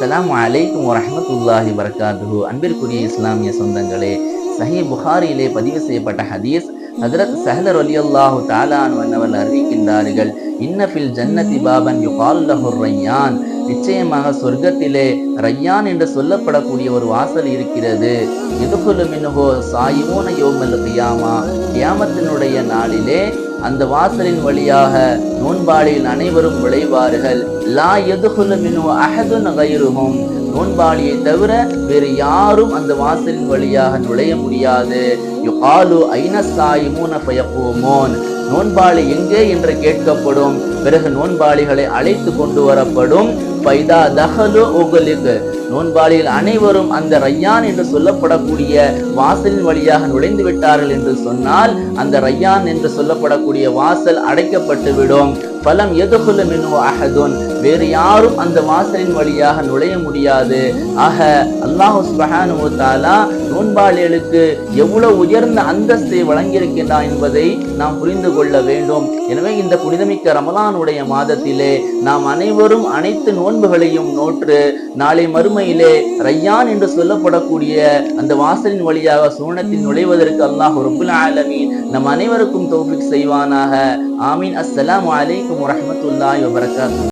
அஸ்ஸலாமு அலைக்கும் வரஹ்மத்துல்லாஹி வபரகாத்துஹு. அன்பிற்குரிய இஸ்லாமிய சொந்தங்களே, சஹீஹ் புகாரியிலே பதிவு செய்யப்பட்ட ஹதீஸ், ஹஜ்ரத் ஸஹல் ரலியல்லாஹு தஆலா அன்ஹு அவர்கள் அறிவிக்கின்றார்கள், இன்ன ஃபில் ஜன்னதி பாபன் யுகால் லஹு ரையான், நிச்சயமாக சொர்க்கத்திலே ரையான் என்று சொல்லப்படக்கூடிய ஒரு வாசல் இருக்கிறது. யதுகுலு மின்ஹு ஸாயிமூன யௌமல் கியாமா, கியாமத்தினுடைய நாளிலே அந்த வாசலின் வழியாக நோன்பாளிகள் அனைவரும் நுழைவார்கள். லா யதுகுலு மின்ஹு அஹதுன் கைருஹும், நோன்பாளியை தவிர வேறு யாரும் அந்த வாசலின் வழியாக நுழைய முடியாது. யுகாலு ஐன ஸாயிமூன ஃபயகூமூன், நோன்பாளி எங்கே என்று கேட்கப்படும். பிறகு நோன்பாளிகளை அழைத்து கொண்டு வரப்படும். பைதா தஹலு உக்லிக், நோன்பாளிகள் அனைவரும் அந்த ரையான் என்று சொல்லப்படக்கூடிய வாசலின் வழியாக நுழைந்து விட்டார்கள் என்று சொன்னால், அந்த ரையான் என்று சொல்லப்படக்கூடிய வாசல் அடைக்கப்பட்டு விடும். ஃபலம் யதுகுலு மின்ஹு அஹதுன், வேறு யாரும் அந்த வாசலின் வழியாக நுழைய முடியாது. ஆக அல்லாஹ் சுப்ஹானஹு வ தஆலா நோன்பாளிகளுக்கு எவ்வளவு உயர்ந்த அந்தஸ்தை வழங்கியிருக்கின்றான் என்பதை நாம் புரிந்து கொள்ள வேண்டும். எனவே இந்த புனிதமிக்க ரமலானுடைய மாதத்திலே நாம் அனைவரும் அனைத்து நோன்புகளையும் நோற்று நாளை மறுமையிலே ரையான் என்று சொல்லப்படக்கூடிய அந்த வாசலின் வழியாக சுவனத்தில் நுழைவதற்கு அல்லாஹ் ரப்புல் ஆலமீன் நம் அனைவருக்கும் தௌஃபீக் செய்வானாக. ஆமீன். அஸ்ஸலாமு அலைக்கும் வரஹ்மத்துல்லாஹி வபரகாத்துஹு.